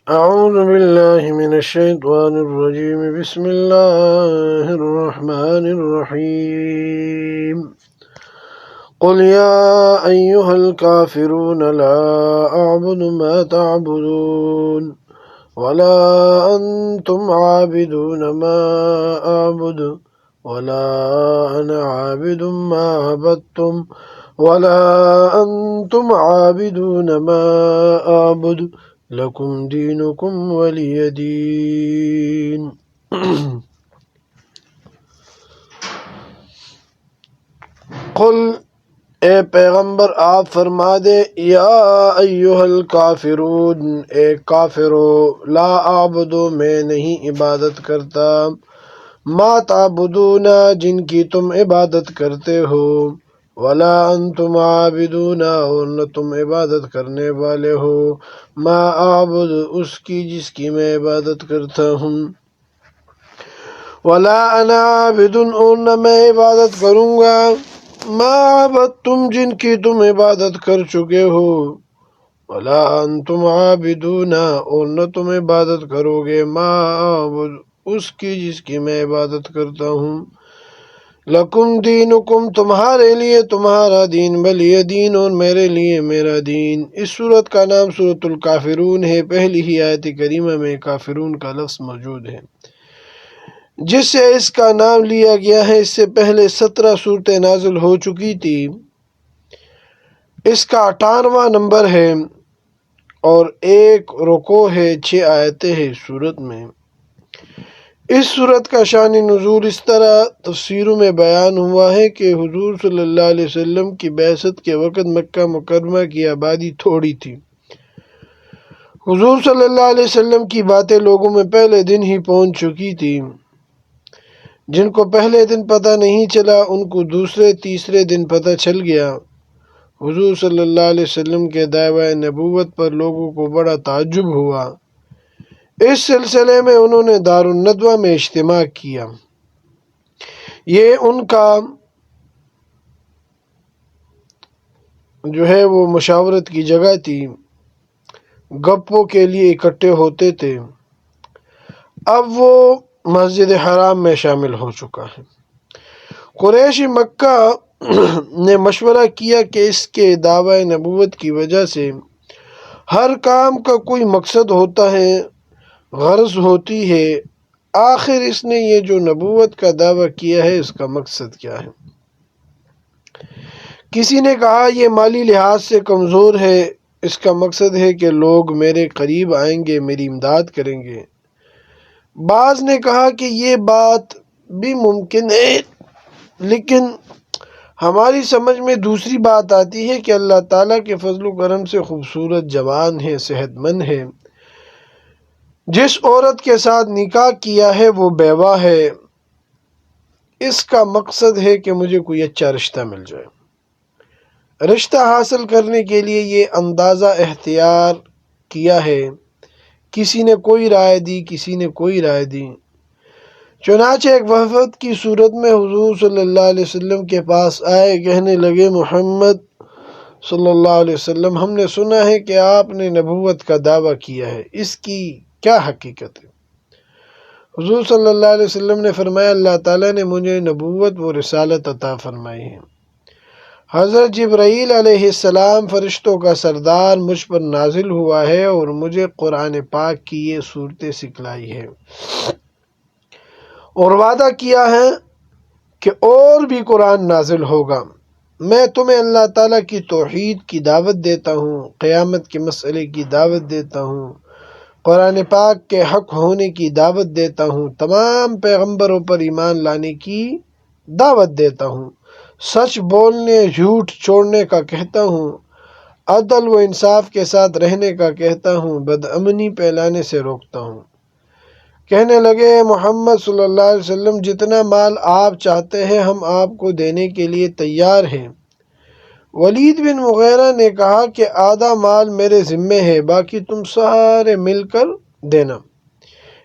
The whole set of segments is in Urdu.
أعوذ بالله من الشيطان الرجيم بسم الله الرحمن الرحيم قل يا أيها الكافرون لا أعبد ما تعبدون ولا أنتم عابدون ما أعبد ولا أنا عابد ما عبدتم ولا أنتم عابدون ما أعبد لکم دینکم ولی دین۔ قل اے پیغمبر آپ فرما دے، یا ایہا الکافرون اے کافرو، لا اعبدو میں نہیں عبادت کرتا، ما تعبدون جن کی تم عبادت کرتے ہو، ولا انتم عابدون اور نہ تم عبادت کرنے والے ہو، ما اعبد اس کی جس کی میں عبادت کرتا ہوں، ولا انا عابد اور نہ میں عبادت کروں گا، ما عبدتم جن کی تم عبادت کر چکے ہو، ولا انتم عابدون اور نہ تم عبادت کرو گے، ما اعبد اس کی جس کی میں عبادت کرتا ہوں، لکم دینکم تمہارے لیے تمہارا دین، ولی دین اور میرے لیے میرا دین۔ اس سورت کا نام سورۃ الکافرون ہے۔ پہلی ہی آیت کریمہ میں کافرون کا لفظ موجود ہے، جس سے اس کا نام لیا گیا ہے۔ اس سے پہلے 17 سورتیں نازل ہو چکی تھی۔ اس کا 58واں نمبر ہے اور 1 رکوع ہے، 6 آیتیں ہیں سورت میں۔ اس سورت کا شان نزول اس طرح تفسیروں میں بیان ہوا ہے کہ حضور صلی اللہ علیہ وسلم کی بعثت کے وقت مکہ مکرمہ کی آبادی تھوڑی تھی۔ حضور صلی اللہ علیہ وسلم کی باتیں لوگوں میں پہلے دن ہی پہنچ چکی تھی۔ جن کو پہلے دن پتہ نہیں چلا ان کو دوسرے تیسرے دن پتہ چل گیا۔ حضور صلی اللہ علیہ وسلم کے دعوی نبوت پر لوگوں کو بڑا تعجب ہوا۔ اس سلسلے میں انہوں نے دار الندوہ میں اجتماع کیا۔ یہ ان کا وہ مشاورت کی جگہ تھی، گپوں کے لیے اکٹھے ہوتے تھے۔ اب وہ مسجد حرام میں شامل ہو چکا ہے۔ قریش مکہ نے مشورہ کیا کہ اس کے دعوی نبوت کی وجہ سے ہر کام کا کوئی مقصد ہوتا ہے، غرض ہوتی ہے۔ آخر اس نے یہ جو نبوت کا دعویٰ کیا ہے اس کا مقصد کیا ہے؟ کسی نے کہا یہ مالی لحاظ سے کمزور ہے، اس کا مقصد ہے کہ لوگ میرے قریب آئیں گے، میری امداد کریں گے۔ بعض نے کہا کہ یہ بات بھی ممکن ہے، لیکن ہماری سمجھ میں دوسری بات آتی ہے کہ اللہ تعالیٰ کے فضل و کرم سے خوبصورت جوان ہے، صحت مند ہے۔ جس عورت کے ساتھ نکاح کیا ہے وہ بیوہ ہے، اس کا مقصد ہے کہ مجھے کوئی اچھا رشتہ مل جائے۔ رشتہ حاصل کرنے کے لیے یہ اندازہ اختیار کیا ہے۔ کسی نے کوئی رائے دی، کسی نے کوئی رائے دی۔ چنانچہ ایک وفد کی صورت میں حضور صلی اللہ علیہ وسلم کے پاس آئے، کہنے لگے محمد صلی اللہ علیہ وسلم، ہم نے سنا ہے کہ آپ نے نبوت کا دعویٰ کیا ہے، اس کی کیا حقیقت ہے؟ حضور صلی اللہ علیہ وسلم نے فرمایا، اللہ تعالیٰ نے مجھے نبوت و رسالت عطا فرمائی ہے۔ حضرت جبرائیل علیہ السلام فرشتوں کا سردار مجھ پر نازل ہوا ہے اور مجھے قرآن پاک کی یہ صورتیں سکھلائی ہے، اور وعدہ کیا ہے کہ اور بھی قرآن نازل ہوگا۔ میں تمہیں اللہ تعالیٰ کی توحید کی دعوت دیتا ہوں، قیامت کے مسئلے کی دعوت دیتا ہوں، قرآن پاک کے حق ہونے کی دعوت دیتا ہوں، تمام پیغمبروں پر ایمان لانے کی دعوت دیتا ہوں، سچ بولنے جھوٹ چھوڑنے کا کہتا ہوں، عدل و انصاف کے ساتھ رہنے کا کہتا ہوں، بدامنی پھیلانے سے روکتا ہوں۔ کہنے لگے محمد صلی اللہ علیہ وسلم، جتنا مال آپ چاہتے ہیں ہم آپ کو دینے کے لیے تیار ہیں۔ ولید بن مغیرہ نے کہا کہ آدھا مال میرے ذمے ہے، باقی تم سارے مل کر دینا۔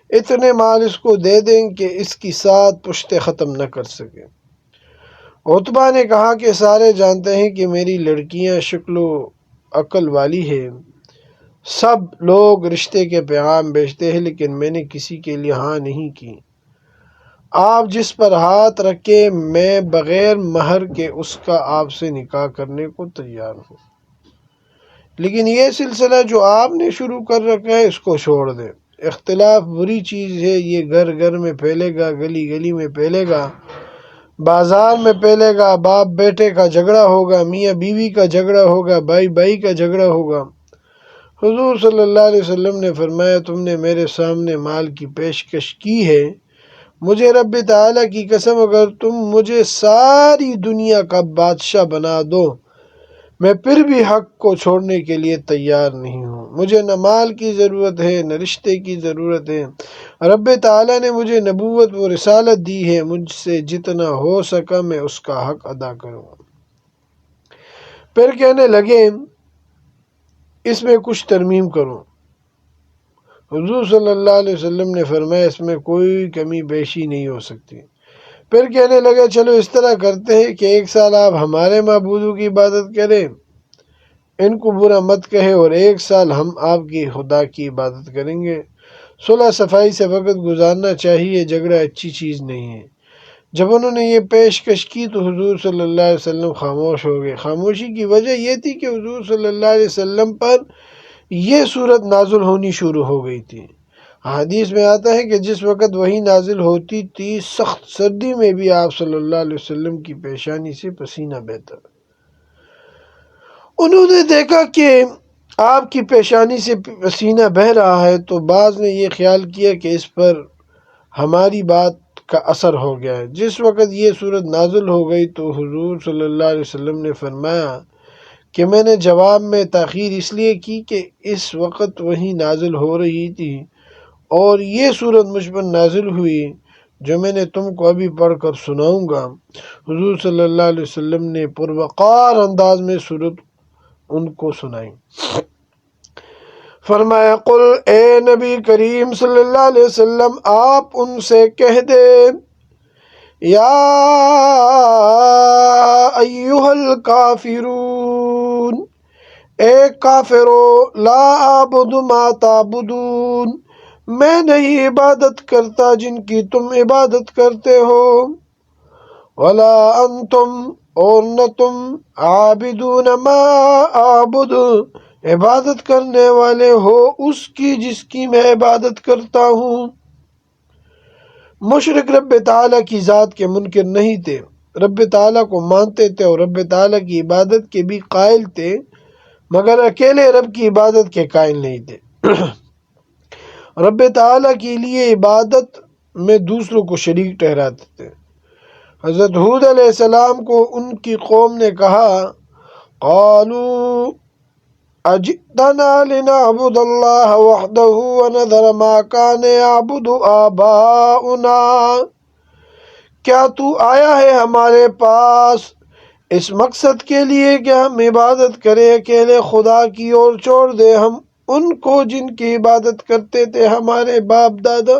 اتنے مال اس کو دے دیں کہ اس کی 7 پشتیں ختم نہ کر سکے۔ عتبہ نے کہا کہ سارے جانتے ہیں کہ میری لڑکیاں شکل و عقل والی ہے، سب لوگ رشتے کے پیغام بھیجتے ہیں لیکن میں نے کسی کے لیے ہاں نہیں کی۔ آپ جس پر ہاتھ رکھے میں بغیر مہر کے اس کا آپ سے نکاح کرنے کو تیار ہوں، لیکن یہ سلسلہ جو آپ نے شروع کر رکھا ہے اس کو چھوڑ دیں۔ اختلاف بری چیز ہے، یہ گھر گھر میں پھیلے گا، گلی گلی میں پھیلے گا، بازار میں پھیلے گا، باپ بیٹے کا جھگڑا ہوگا، میاں بیوی کا جھگڑا ہوگا، بھائی بھائی کا جھگڑا ہوگا۔ حضور صلی اللہ علیہ وسلم نے فرمایا تم نے میرے سامنے مال کی پیشکش کی ہے، مجھے رب تعالیٰ کی قسم اگر تم مجھے ساری دنیا کا بادشاہ بنا دو میں پھر بھی حق کو چھوڑنے کے لیے تیار نہیں ہوں۔ مجھے نہ مال کی ضرورت ہے نہ رشتے کی ضرورت ہے، رب تعالیٰ نے مجھے نبوت و رسالت دی ہے، مجھ سے جتنا ہو سکا میں اس کا حق ادا کروں گا۔ پھر کہنے لگے اس میں کچھ ترمیم کروں۔ حضور صلی اللہ علیہ وسلم نے فرمایا اس میں کوئی کمی بیشی نہیں ہو سکتی۔ پھر کہنے لگے چلو اس طرح کرتے ہیں کہ 1 سال آپ ہمارے معبودوں کی عبادت کریں، ان کو برا مت کہے، اور 1 سال ہم آپ کی خدا کی عبادت کریں گے۔ صلح صفائی سے وقت گزارنا چاہیے، جھگڑا اچھی چیز نہیں ہے۔ جب انہوں نے یہ پیشکش کی تو حضور صلی اللہ علیہ وسلم خاموش ہو گئے۔ خاموشی کی وجہ یہ تھی کہ حضور صلی اللہ علیہ وسلم پر یہ صورت نازل ہونی شروع ہو گئی تھی۔ حدیث میں آتا ہے کہ جس وقت وہی نازل ہوتی تھی سخت سردی میں بھی آپ صلی اللہ علیہ وسلم کی پیشانی سے پسینہ بہتا۔ انہوں نے دیکھا کہ آپ کی پیشانی سے پسینہ بہہ رہا ہے تو بعض نے یہ خیال کیا کہ اس پر ہماری بات کا اثر ہو گیا ہے۔ جس وقت یہ صورت نازل ہو گئی تو حضور صلی اللہ علیہ وسلم نے فرمایا کہ میں نے جواب میں تاخیر اس لیے کی کہ اس وقت وہی نازل ہو رہی تھی اور یہ صورت مجھ پر نازل ہوئی جو میں نے تم کو ابھی پڑھ کر سناؤں گا۔ حضور صلی اللہ علیہ وسلم نے پروقار انداز میں صورت ان کو سنائی۔ فرمایا قل اے نبی کریم صلی اللہ علیہ وسلم آپ ان سے کہہ دے یا ایہا الکافرون، اے کافرو، لا اعبد ما تعبدون، میں نہیں عبادت کرتا جن کی تم عبادت کرتے ہو، ولا انتم، اور نہ تم، عابدون ما اعبد، عبادت کرنے والے ہو اس کی جس کی میں عبادت کرتا ہوں۔ مشرک رب تعالیٰ کی ذات کے منکر نہیں تھے، رب تعالیٰ کو مانتے تھے اور رب تعالیٰ کی عبادت کے بھی قائل تھے، مگر اکیلے رب کی عبادت کے قائل نہیں تھے۔ رب تعالیٰ کے لیے عبادت میں دوسروں کو شریک ٹھہراتے تھے۔ حضرت ہود علیہ السلام کو ان کی قوم نے کہا قالوا اجئتنا لنعبد اللہ وحدہ ونذر ما کان یعبد آباؤنا، کیا تو آیا ہے ہمارے پاس اس مقصد کے لیے کہ ہم عبادت کریں اکیلے خدا کی اور چھوڑ دیں ہم ان کو جن کی عبادت کرتے تھے ہمارے باپ دادا؟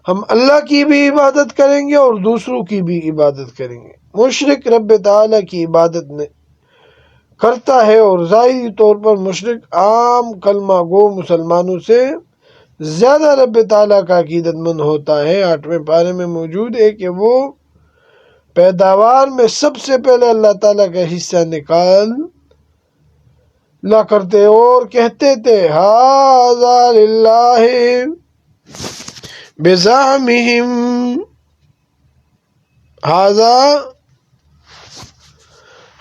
ہم اللہ کی بھی عبادت کریں گے اور دوسروں کی بھی عبادت کریں گے۔ مشرک رب تعالیٰ کی عبادت کرتا ہے اور ظاہری طور پر مشرک عام کلمہ گو مسلمانوں سے زیادہ رب تعالیٰ کا عقیدت مند ہوتا ہے۔ 8ویں پارے میں موجود ہے کہ وہ پیداوار میں سب سے پہلے اللہ تعالیٰ کا حصہ نکالا کرتے اور کہتے تھے ھذا للہ بزعمہم،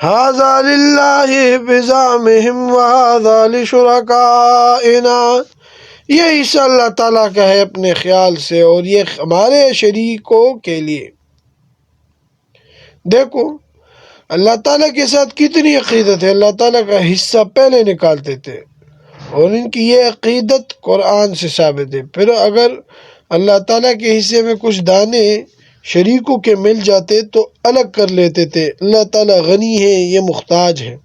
ھذا للہ بزعمہم وھذا لشرکائنا، یہ حصہ اللہ تعالیٰ کا ہے اپنے خیال سے اور یہ ہمارے شریکوں کے لیے۔ دیکھو اللہ تعالیٰ کے ساتھ کتنی عقیدت ہے، اللہ تعالیٰ کا حصہ پہلے نکالتے تھے اور ان کی یہ عقیدت قرآن سے ثابت ہے۔ پھر اگر اللہ تعالیٰ کے حصے میں کچھ دانے شریکوں کے مل جاتے تو الگ کر لیتے تھے، اللہ تعالیٰ غنی ہے یہ محتاج ہے،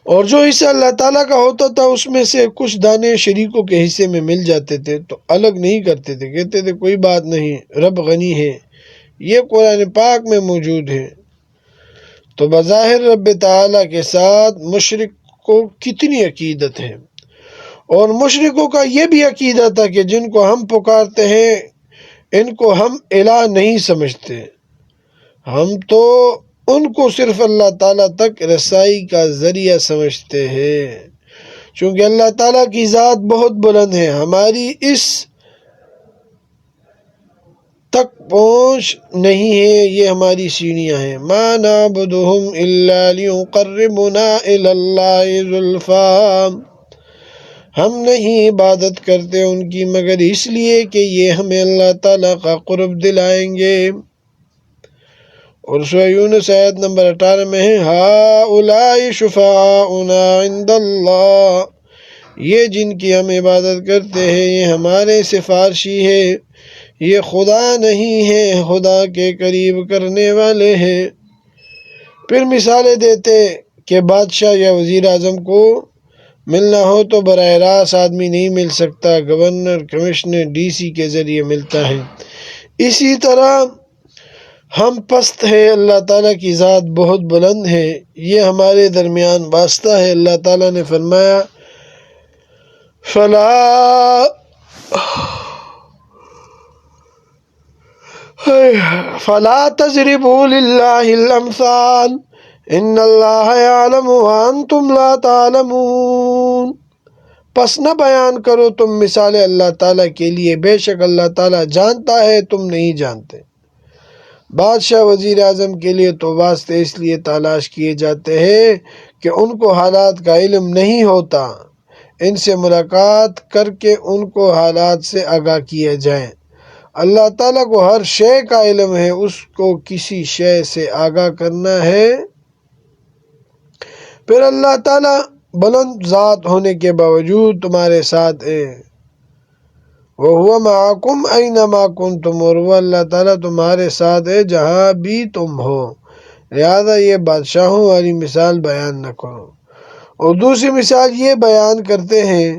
اور جو حصہ اللہ تعالیٰ کا ہوتا تھا اس میں سے کچھ دانے شریکوں کے حصے میں مل جاتے تھے تو الگ نہیں کرتے تھے، کہتے تھے کوئی بات نہیں رب غنی ہے۔ یہ قرآن پاک میں موجود ہے۔ تو بظاہر رب تعالیٰ کے ساتھ مشرک کو کتنی عقیدت ہے۔ اور مشرکوں کا یہ بھی عقیدہ تھا کہ جن کو ہم پکارتے ہیں ان کو ہم الہ نہیں سمجھتے، ہم تو ان کو صرف اللہ تعالیٰ تک رسائی کا ذریعہ سمجھتے ہیں۔ چونکہ اللہ تعالیٰ کی ذات بہت بلند ہے، ہماری اس تک پہنچ نہیں ہے، یہ ہماری سیڑھیاں ہیں۔ ما نعبدهم الا ليقربونا الى اللہ زلفیٰ، ہم نہیں عبادت کرتے ان کی مگر اس لیے کہ یہ ہمیں اللہ تعالیٰ کا قرب دلائیں گے۔ اور سورہ یونس آیت نمبر 18 میں ہے ہؤلاء شفعاؤنا عند اللہ، یہ جن کی ہم عبادت کرتے ہیں یہ ہمارے سفارشی ہے، یہ خدا نہیں ہے، خدا کے قریب کرنے والے ہیں۔ پھر مثالیں دیتے کہ بادشاہ یا وزیر اعظم کو ملنا ہو تو براہ راست آدمی نہیں مل سکتا، گورنر، کمشنر، ڈی سی کے ذریعے ملتا ہے۔ اسی طرح ہم پست ہے، اللہ تعالیٰ کی ذات بہت بلند ہے، یہ ہمارے درمیان واسطہ ہے۔ اللہ تعالیٰ نے فرمایا فَلَا تَضْرِبُوا لِلَّهِ الْأَمْثَالَ إِنَّ اللَّهَ يَعْلَمُ وَأَنْتُمْ لَا تَعْلَمُونَ، پس نہ بیان کرو تم مثالیں اللہ تعالیٰ کے لیے، بے شک اللہ تعالیٰ جانتا ہے تم نہیں جانتے۔ بادشاہ وزیر اعظم کے لیے تو واسطے اس لیے تلاش کیے جاتے ہیں کہ ان کو حالات کا علم نہیں ہوتا، ان سے ملاقات کر کے ان کو حالات سے آگاہ کیا جائے۔ اللہ تعالیٰ کو ہر شے کا علم ہے، اس کو کسی شے سے آگاہ کرنا ہے۔ پھر اللہ تعالیٰ بلند ذات ہونے کے باوجود تمہارے ساتھ ہے، وَهُوَ مَعَكُمْ أَيْنَمَا كُنْتُمْ، اور وہ اللہ تعالیٰ تمہارے ساتھ ہے جہاں بھی تم ہو، لہذا یہ بادشاہوں والی مثال بیان نہ کرو۔ اور دوسری مثال یہ بیان کرتے ہیں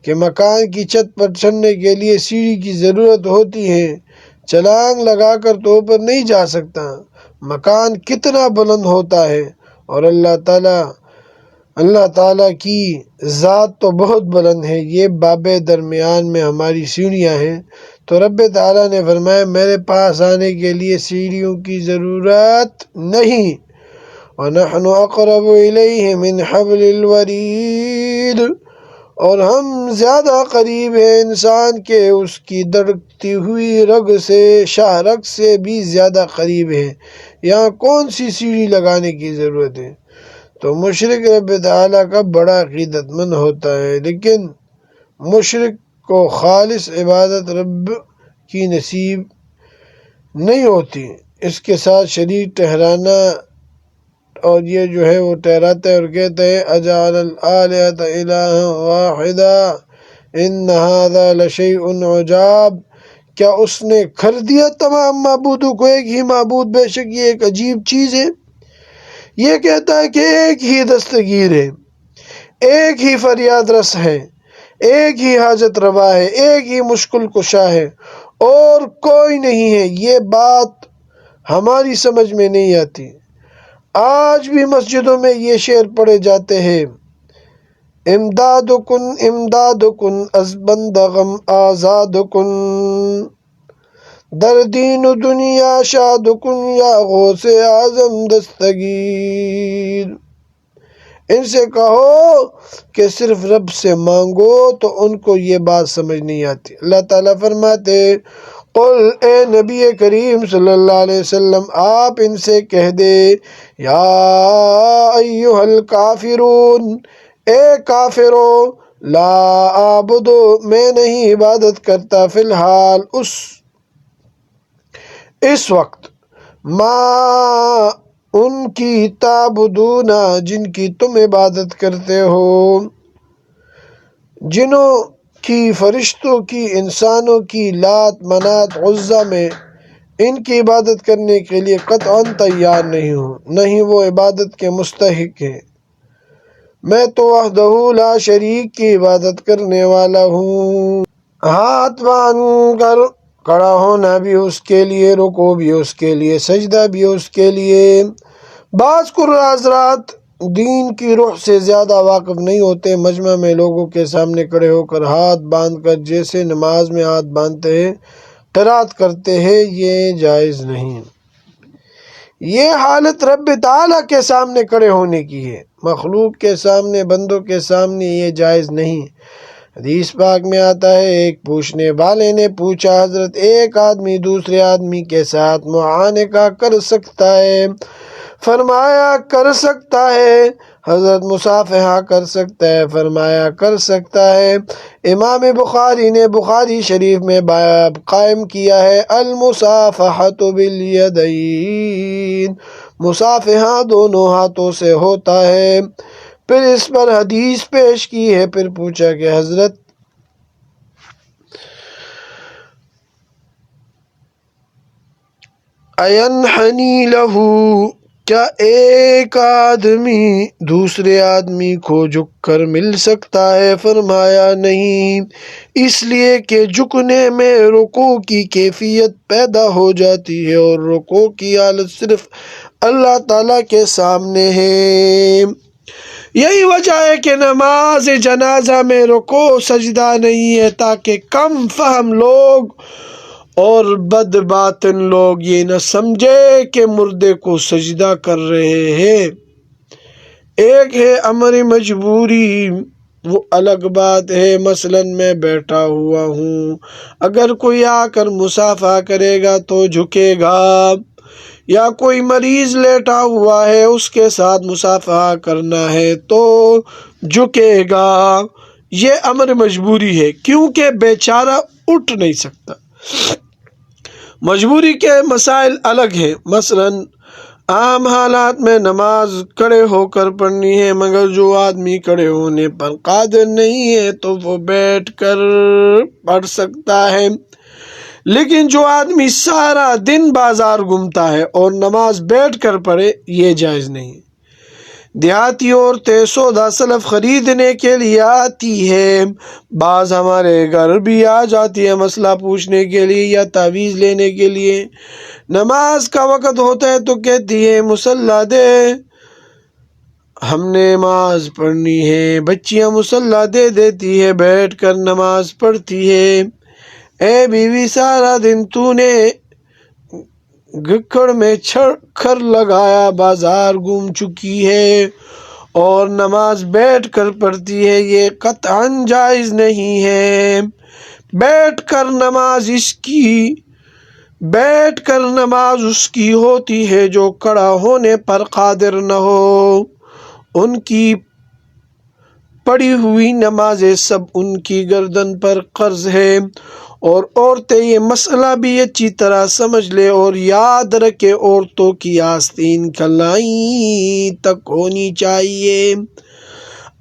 کہ مکان کی چھت پر چڑھنے کے لیے سیڑھی کی ضرورت ہوتی ہے، چھلانگ لگا کر تو اوپر نہیں جا سکتا، مکان کتنا بلند ہوتا ہے، اور اللہ تعالیٰ کی ذات تو بہت بلند ہے، یہ باب درمیان میں ہماری سیڑھیاں ہیں۔ تو رب تعالیٰ نے فرمایا میرے پاس آنے کے لیے سیڑھیوں کی ضرورت نہیں، وَنَحْنُ أَقْرَبُ إِلَيْهِ مِنْ حَبْلِ الْوَرِيدِ، اور ہم زیادہ قریب ہیں انسان کے اس کی دڑکتی ہوئی رگ سے، شاہ رگ سے بھی زیادہ قریب ہیں، یہاں کون سی سیڑھی لگانے کی ضرورت ہے۔ تو مشرک رب تعالیٰ کا بڑا عقیدت مند ہوتا ہے، لیکن مشرک کو خالص عبادت رب کی نصیب نہیں ہوتی، اس کے ساتھ شریک ٹھہرانا، اور یہ جو ہے وہ ٹھہراتا ہے اور کہتا ہے اجعل الآلہۃ الہا واحدا ان ھذا لشیء عجاب، کیا اس نے کر دیا تمام معبودوں کو ایک ہی معبود، بے شک یہ ایک عجیب چیز ہے۔ یہ کہتا ہے کہ ایک ہی دستگیر ہے، ایک ہی فریاد رس ہے، ایک ہی حاجت روا ہے، ایک ہی مشکل کشا ہے، اور کوئی نہیں ہے۔ یہ بات ہماری سمجھ میں نہیں آتی۔ آج بھی مسجدوں میں یہ شعر پڑھے جاتے ہیں، امداد کن از بند غم آزاد کن، در دین و دنیا شاد کن یا غوث اعظم دستگیر۔ ان سے کہو کہ صرف رب سے مانگو، تو ان کو یہ بات سمجھ نہیں آتی۔ اللہ تعالیٰ فرماتے قل، اے نبی کریم صلی اللہ علیہ وسلم آپ ان سے کہہ دے یا ایھا الکافرون، اے کافرو، لا اعبد، میں نہیں عبادت کرتا، فی الحال اس وقت، ما ان کی تعبدون، جن کی تم عبادت کرتے ہو، جنوں کی، فرشتوں کی، انسانوں کی، لات، منات، عزا میں، ان کی عبادت کرنے کے لیے قطعاً تیار نہیں ہوں، نہیں وہ عبادت کے مستحق ہے۔ میں تو وحدہ لا شریک کی عبادت کرنے والا ہوں۔ ہاتھ باندھ کر کھڑا ہونا بھی اس کے لیے، رکوع بھی اس کے لیے، سجدہ بھی اس کے لیے۔ بعض قرآن حضرات دین کی روح سے زیادہ واقف نہیں ہوتے، مجمع میں لوگوں کے سامنے کھڑے ہو کر ہاتھ باندھ کر جیسے نماز میں ہاتھ باندھتے ہیں قرات کرتے ہیں، یہ جائز نہیں۔ یہ حالت رب تعالیٰ کے سامنے کھڑے ہونے کی ہے، مخلوق کے سامنے، بندوں کے سامنے یہ جائز نہیں۔ حدیث پاک میں آتا ہے، ایک پوچھنے والے نے پوچھا، حضرت ایک آدمی دوسرے آدمی کے ساتھ معانقہ کر سکتا ہے؟ فرمایا کر سکتا ہے۔ حضرت مصافحہ کر سکتا ہے؟ فرمایا کر سکتا ہے۔ امام بخاری نے بخاری شریف میں باب قائم کیا ہے، المصافحۃ بالیدین، مصافحہ دونوں ہاتھوں سے ہوتا ہے۔ پھر اس پر حدیث پیش کی ہے، پھر پوچھا کہ حضرت اینحنی لہو، کیا ایک آدمی دوسرے آدمی کو جھک کر مل سکتا ہے؟ فرمایا نہیں، اس لیے کہ جھکنے میں رکوع کی کیفیت پیدا ہو جاتی ہے، اور رکوع کی حالت صرف اللہ تعالیٰ کے سامنے ہے۔ یہی وجہ ہے کہ نماز جنازہ میں رکوع سجدہ نہیں ہے، تاکہ کم فہم لوگ اور بد باطن لوگ یہ نہ سمجھے کہ مردے کو سجدہ کر رہے ہیں۔ ایک ہے امر مجبوری، وہ الگ بات ہے۔ مثلا میں بیٹھا ہوا ہوں، اگر کوئی آ کر مصافحہ کرے گا تو جھکے گا، یا کوئی مریض لیٹا ہوا ہے اس کے ساتھ مصافحہ کرنا ہے تو جھکے گا۔ یہ امر مجبوری ہے، کیونکہ بیچارہ اٹھ نہیں سکتا۔ مجبوری کے مسائل الگ ہیں، مثلا عام حالات میں نماز کھڑے ہو کر پڑھنی ہے، مگر جو آدمی کھڑے ہونے پر قادر نہیں ہے تو وہ بیٹھ کر پڑھ سکتا ہے۔ لیکن جو آدمی سارا دن بازار گھومتا ہے اور نماز بیٹھ کر پڑھے، یہ جائز نہیں۔ دیہاتی عورتیں سودا سلف خریدنے کے لیے آتی ہے، بعض ہمارے گھر بھی آ جاتی ہے مسئلہ پوچھنے کے لیے یا تعویذ لینے کے لیے۔ نماز کا وقت ہوتا ہے تو کہتی ہے مصلی دے، ہم نے نماز پڑھنی ہے۔ بچیاں مصلی دے دیتی ہے، بیٹھ کر نماز پڑھتی ہے۔ اے بیوی، سارا دن تو نے گھکڑ میں چکر لگایا، بازار گھوم چکی ہے اور نماز بیٹھ کر پڑھتی ہے، یہ قطعاً جائز نہیں ہے۔ بیٹھ کر نماز اس کی ہوتی ہے جو کھڑا ہونے پر قادر نہ ہو، ان کی پڑھی ہوئی نمازیں سب ان کی گردن پر قرض ہے۔ اور عورتیں یہ مسئلہ بھی اچھی طرح سمجھ لے اور یاد رکھے، عورتوں کی آستین کلائی تک ہونی چاہیے،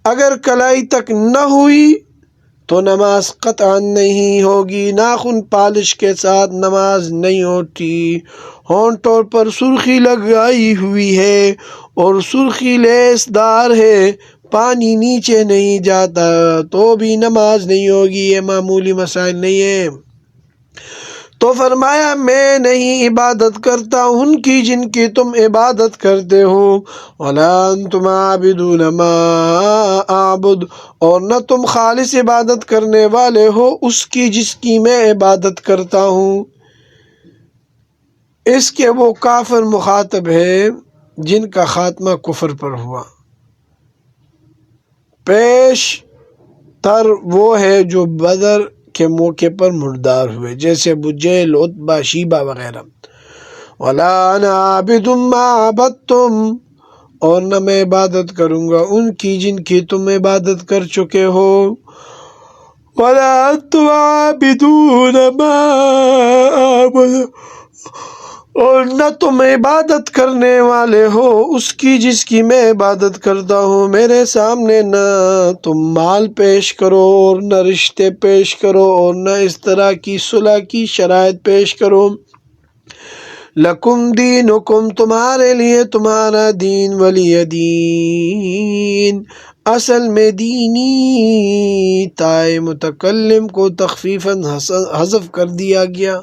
اگر کلائی تک نہ ہوئی تو نماز قطعا نہیں ہوگی۔ ناخن پالش کے ساتھ نماز نہیں ہوتی۔ ہونٹوں پر سرخی لگائی ہوئی ہے اور سرخی لیس دار ہے، پانی نیچے نہیں جاتا تو بھی نماز نہیں ہوگی۔ یہ معمولی مسائل نہیں ہے۔ تو فرمایا میں نہیں عبادت کرتا ان کی جن کی تم عبادت کرتے ہو، وَلَا أَنْتُمْ عَابِدُونَ مَا أَعْبُدُ، اور نہ تم خالص عبادت کرنے والے ہو اس کی جس کی میں عبادت کرتا ہوں۔ اس کے وہ کافر مخاطب ہے جن کا خاتمہ کفر پر ہوا۔ پیش تر وہ ہے جو بدر کے موقع پر مردار ہوئے، جیسے ابو جہل، عتبہ، شیبہ وغیرہ۔ وَلَا أَنَا عَابِدٌ مَا عَبَدتُّمْ، اور نہ میں عبادت کروں گا ان کی جن کی تم عبادت کر چکے ہو۔ وَلَا أَنْتُمْ عَابِدُونَ مَا أَعْبُدُ، اور نہ تم عبادت کرنے والے ہو اس کی جس کی میں عبادت کرتا ہوں۔ میرے سامنے نہ تم مال پیش کرو اور نہ رشتے پیش کرو اور نہ اس طرح کی صلح کی شرائط پیش کرو۔ لَكُمْ دِينُكُمْ، تمہارے لیے تمہارا دین، وَلِيَ دین۔ اصل میں دینی تائے متکلم کو تخفیفاً حذف کر دیا گیا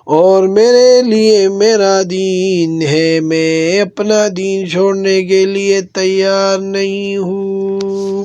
اور میرے لیے میرا دین ہے، میں اپنا دین چھوڑنے کے لیے تیار نہیں ہوں۔